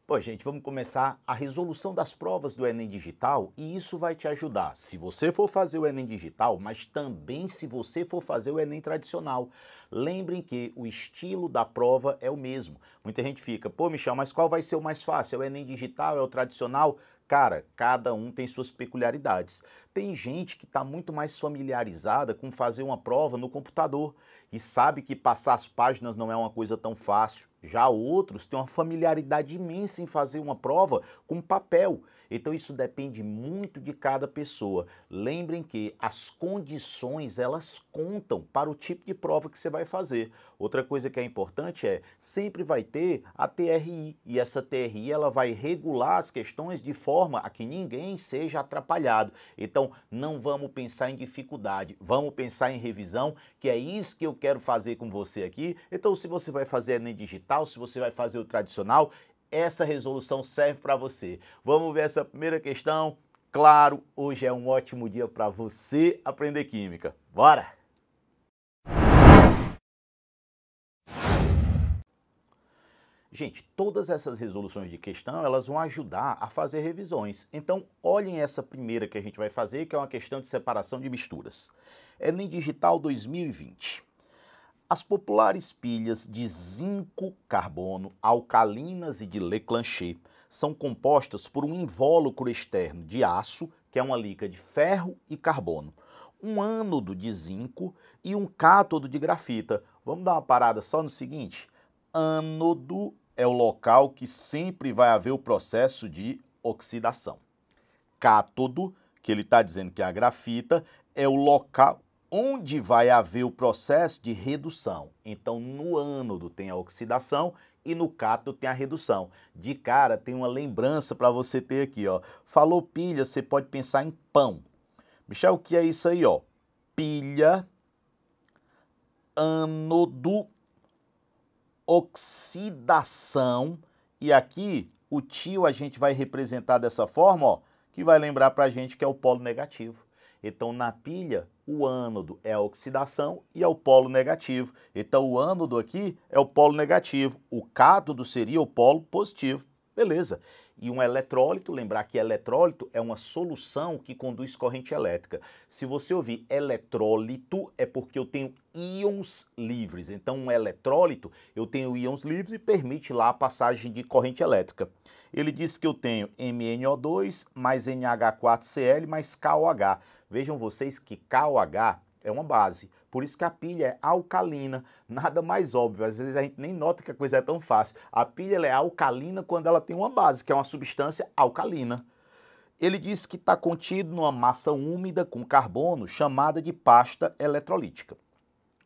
Bom, gente, vamos começar a resolução das provas do Enem Digital e isso vai te ajudar se você for fazer o Enem Digital, mas também se você for fazer o Enem tradicional. Lembrem que o estilo da prova é o mesmo. Muita gente fica, pô, Michel, mas qual vai ser o mais fácil? É o Enem Digital? É o tradicional? Cara, cada um tem suas peculiaridades. Tem gente que está muito mais familiarizada com fazer uma prova no computador e sabe que passar as páginas não é uma coisa tão fácil. Já outros têm uma familiaridade imensa em fazer uma prova com papel. Então isso depende muito de cada pessoa. Lembrem que as condições, elas contam para o tipo de prova que você vai fazer. Outra coisa que é importante é, sempre vai ter a TRI, e essa TRI ela vai regular as questões de forma a que ninguém seja atrapalhado. Então não vamos pensar em dificuldade, vamos pensar em revisão, que é isso que eu quero fazer com você aqui. Então se você vai fazer Enem Digital, se você vai fazer o tradicional, essa resolução serve para você. Vamos ver essa primeira questão? Claro, hoje é um ótimo dia para você aprender química. Bora! Gente, todas essas resoluções de questão, elas vão ajudar a fazer revisões. Então, olhem essa primeira que a gente vai fazer, que é uma questão de separação de misturas. Enem Digital 2020. As populares pilhas de zinco carbono, alcalinas e de Leclanché são compostas por um invólucro externo de aço, que é uma liga de ferro e carbono, um ânodo de zinco e um cátodo de grafita. Vamos dar uma parada só no seguinte? Ânodo é o local que sempre vai haver o processo de oxidação. Cátodo, que ele está dizendo que é a grafita, é o local onde vai haver o processo de redução. Então, no ânodo tem a oxidação e no cátodo tem a redução. De cara, tem uma lembrança para você ter aqui, ó. Falou pilha, você pode pensar em pão. Michel, o que é isso aí, ó? Pilha, ânodo, oxidação, e aqui o tio a gente vai representar dessa forma, ó, que vai lembrar para a gente que é o polo negativo. Então, na pilha, o ânodo é a oxidação e é o polo negativo. Então, o ânodo aqui é o polo negativo, o cátodo seria o polo positivo. Beleza. E um eletrólito, lembrar que eletrólito é uma solução que conduz corrente elétrica. Se você ouvir eletrólito, é porque eu tenho íons livres. Então, um eletrólito, eu tenho íons livres e permite lá a passagem de corrente elétrica. Ele diz que eu tenho MnO2 mais NH4Cl mais KOH. Vejam vocês que KOH é uma base, por isso que a pilha é alcalina, nada mais óbvio, às vezes a gente nem nota que a coisa é tão fácil. A pilha ela é alcalina quando ela tem uma base, que é uma substância alcalina. Ele diz que está contido numa massa úmida com carbono chamada de pasta eletrolítica.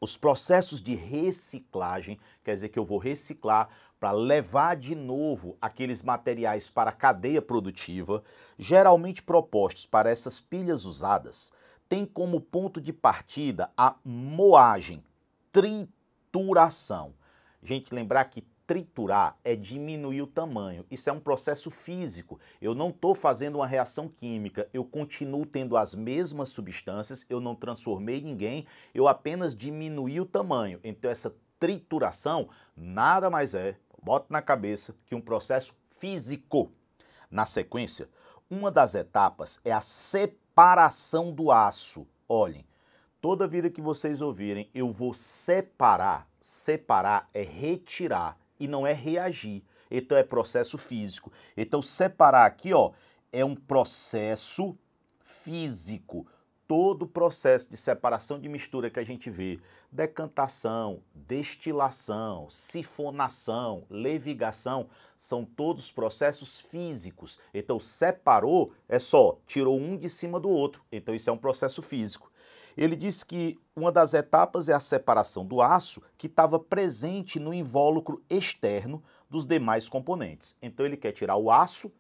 Os processos de reciclagem, quer dizer que eu vou reciclar para levar de novo aqueles materiais para a cadeia produtiva, geralmente propostos para essas pilhas usadas, tem como ponto de partida a moagem, trituração. Gente, lembrar que triturar é diminuir o tamanho. Isso é um processo físico. Eu não estou fazendo uma reação química, eu continuo tendo as mesmas substâncias, eu não transformei ninguém, eu apenas diminuí o tamanho. Então essa trituração nada mais é, bota na cabeça, que um processo físico. Na sequência, uma das etapas é a separação do aço. Olhem, toda vida que vocês ouvirem, eu vou separar. Separar é retirar e não é reagir. Então é processo físico. Então separar aqui, ó, é um processo físico. Todo o processo de separação de mistura que a gente vê, decantação, destilação, sifonação, levigação, são todos processos físicos. Então separou é só, tirou um de cima do outro. Então isso é um processo físico. Ele diz que uma das etapas é a separação do aço que estava presente no invólucro externo dos demais componentes. Então ele quer tirar o aço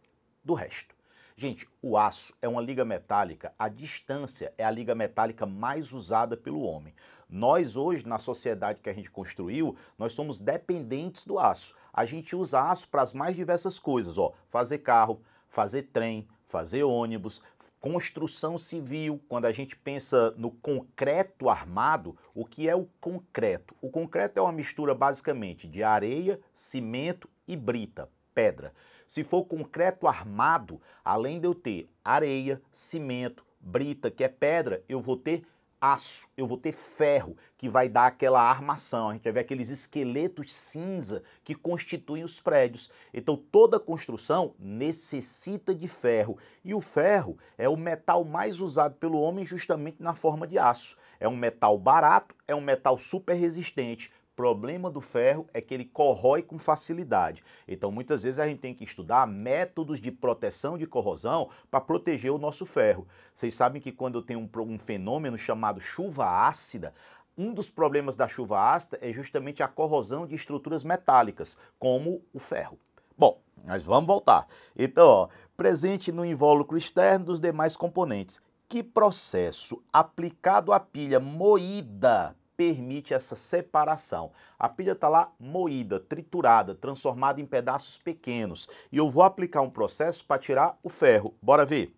do resto. Gente, o aço é uma liga metálica, a distância é a liga metálica mais usada pelo homem. Nós hoje, na sociedade que a gente construiu, nós somos dependentes do aço. A gente usa aço para as mais diversas coisas, ó, fazer carro, fazer trem, fazer ônibus, construção civil. Quando a gente pensa no concreto armado, o que é o concreto? O concreto é uma mistura basicamente de areia, cimento e brita. pedra. Se for concreto armado, além de eu ter areia, cimento, brita, que é pedra, eu vou ter aço, eu vou ter ferro, que vai dar aquela armação. A gente vai ver aqueles esqueletos cinza que constituem os prédios. Então toda construção necessita de ferro. E o ferro é o metal mais usado pelo homem justamente na forma de aço. É um metal barato, é um metal super resistente. O problema do ferro é que ele corrói com facilidade. Então, muitas vezes a gente tem que estudar métodos de proteção de corrosão para proteger o nosso ferro. Vocês sabem que quando eu tenho um fenômeno chamado chuva ácida, um dos problemas da chuva ácida é justamente a corrosão de estruturas metálicas, como o ferro. Bom, mas vamos voltar. Então, ó, presente no invólucro externo dos demais componentes. Que processo aplicado à pilha moída permite essa separação? A pilha está lá moída, triturada, transformada em pedaços pequenos. E eu vou aplicar um processo para tirar o ferro. Bora ver?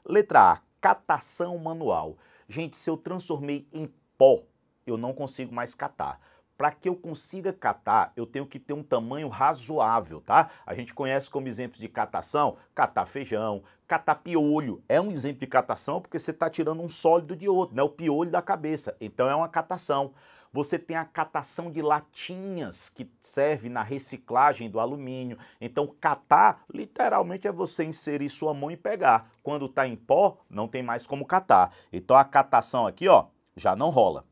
Letra A, catação manual. Gente, se eu transformei em pó, eu não consigo mais catar. Para que eu consiga catar, eu tenho que ter um tamanho razoável, tá? A gente conhece como exemplos de catação, catar feijão, catar piolho. É um exemplo de catação porque você está tirando um sólido de outro, né? O piolho da cabeça. Então é uma catação. Você tem a catação de latinhas, que serve na reciclagem do alumínio. Então catar, literalmente, é você inserir sua mão e pegar. Quando está em pó, não tem mais como catar. Então a catação aqui, ó, já não rola.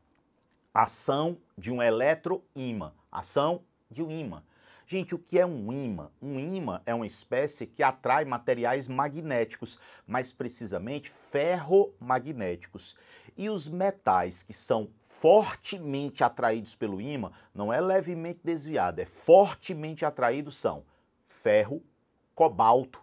Ação de um eletroímã. Ação de um ímã. Gente, o que é um ímã? Um ímã é uma espécie que atrai materiais magnéticos, mais precisamente ferromagnéticos. E os metais que são fortemente atraídos pelo ímã, não é levemente desviado, é fortemente atraídos, são ferro, cobalto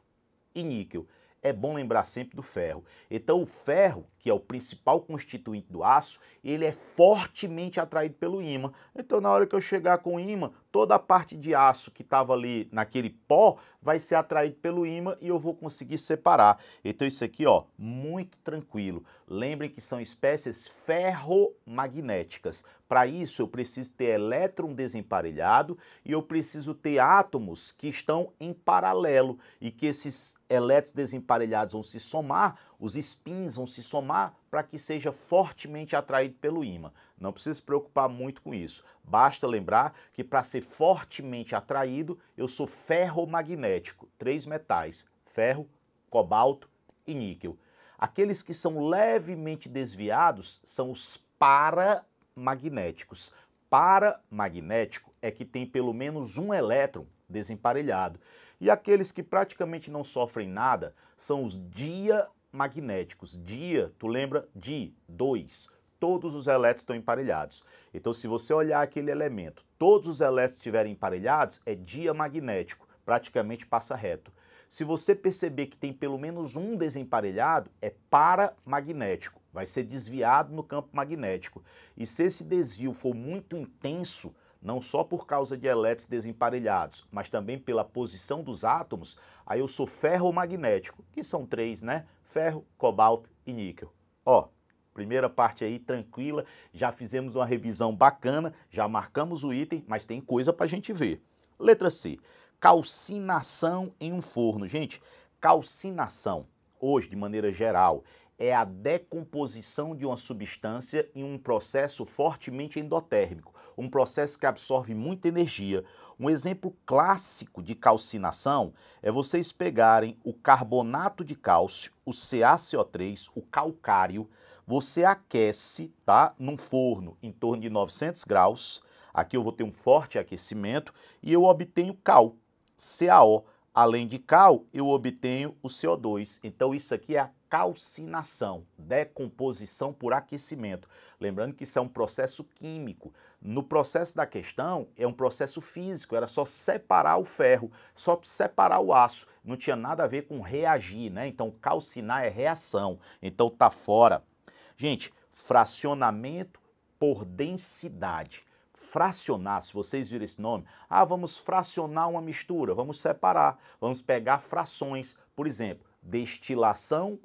e níquel. É bom lembrar sempre do ferro. Então o ferro, que é o principal constituinte do aço, ele é fortemente atraído pelo ímã. Então na hora que eu chegar com o ímã, toda a parte de aço que estava ali naquele pó vai ser atraído pelo ímã e eu vou conseguir separar. Então isso aqui, ó, muito tranquilo. Lembrem que são espécies ferromagnéticas. Para isso eu preciso ter elétron desemparelhado e eu preciso ter átomos que estão em paralelo e que esses elétrons desemparelhados vão se somar, os spins vão se somar para que seja fortemente atraído pelo ímã. Não precisa se preocupar muito com isso. Basta lembrar que para ser fortemente atraído, eu sou ferromagnético. 3 metais, ferro, cobalto e níquel. Aqueles que são levemente desviados são os paramagnéticos. Paramagnético é que tem pelo menos um elétron desemparelhado. E aqueles que praticamente não sofrem nada são os diamagnéticos. Dia, tu lembra? Di, 2. Todos os elétrons estão emparelhados. Então, se você olhar aquele elemento, todos os elétrons estiverem emparelhados, é diamagnético, praticamente passa reto. Se você perceber que tem pelo menos um desemparelhado, é paramagnético, vai ser desviado no campo magnético. E se esse desvio for muito intenso, não só por causa de elétrons desemparelhados, mas também pela posição dos átomos, aí eu sou ferromagnético, que são 3, né? Ferro, cobalto e níquel. Ó, primeira parte aí tranquila, já fizemos uma revisão bacana, já marcamos o item, mas tem coisa pra gente ver. Letra C, calcinação em um forno. Gente, calcinação, hoje, de maneira geral, é a decomposição de uma substância em um processo fortemente endotérmico, um processo que absorve muita energia. Um exemplo clássico de calcinação é vocês pegarem o carbonato de cálcio, o CaCO3, o calcário, você aquece, tá, num forno em torno de 900 graus, aqui eu vou ter um forte aquecimento e eu obtenho cal, CaO. Além de cal, eu obtenho o CO2. Então isso aqui é a calcinação, decomposição por aquecimento. Lembrando que isso é um processo químico. No processo da questão, é um processo físico, era só separar o ferro, só separar o aço. Não tinha nada a ver com reagir, né? Então calcinar é reação, então tá fora. Gente, fracionamento por densidade. Fracionar, se vocês viram esse nome, vamos fracionar uma mistura, vamos separar, vamos pegar frações, por exemplo, destilação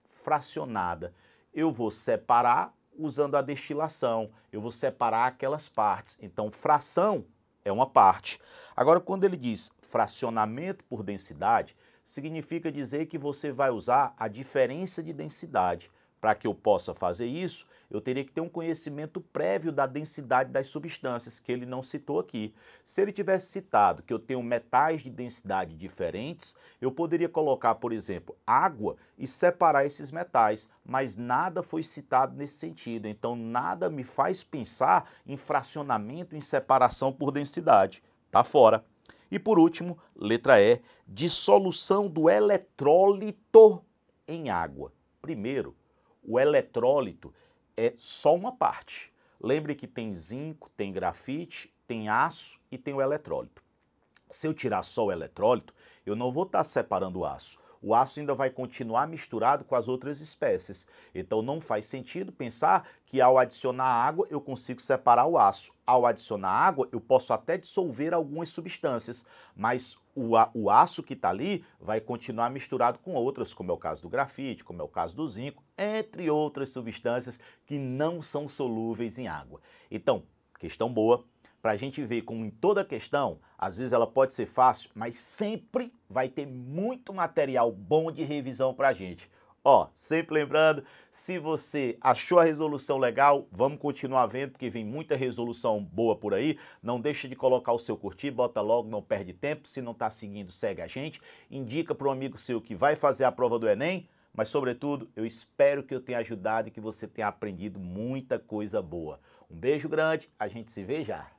fracionada. Eu vou separar usando a destilação, eu vou separar aquelas partes. Então, fração é uma parte. Agora, quando ele diz fracionamento por densidade, significa dizer que você vai usar a diferença de densidade. Para que eu possa fazer isso, eu teria que ter um conhecimento prévio da densidade das substâncias, que ele não citou aqui. Se ele tivesse citado que eu tenho metais de densidade diferentes, eu poderia colocar, por exemplo, água e separar esses metais, mas nada foi citado nesse sentido, então nada me faz pensar em fracionamento, em separação por densidade. Tá fora. E por último, letra E, dissolução do eletrólito em água. Primeiro, o eletrólito é só uma parte. Lembre que tem zinco, tem grafite, tem aço e tem o eletrólito. Se eu tirar só o eletrólito, eu não vou estar separando o aço. O aço ainda vai continuar misturado com as outras espécies. Então não faz sentido pensar que ao adicionar água eu consigo separar o aço. Ao adicionar água eu posso até dissolver algumas substâncias, mas o aço que está ali vai continuar misturado com outras, como é o caso do grafite, como é o caso do zinco, entre outras substâncias que não são solúveis em água. Então, questão boa. Para a gente ver como em toda questão, às vezes ela pode ser fácil, mas sempre vai ter muito material bom de revisão para a gente. Ó, sempre lembrando, se você achou a resolução legal, vamos continuar vendo, porque vem muita resolução boa por aí. Não deixe de colocar o seu curtir, bota logo, não perde tempo. Se não está seguindo, segue a gente. Indica para um amigo seu que vai fazer a prova do Enem. Mas, sobretudo, eu espero que eu tenha ajudado e que você tenha aprendido muita coisa boa. Um beijo grande, a gente se vê já.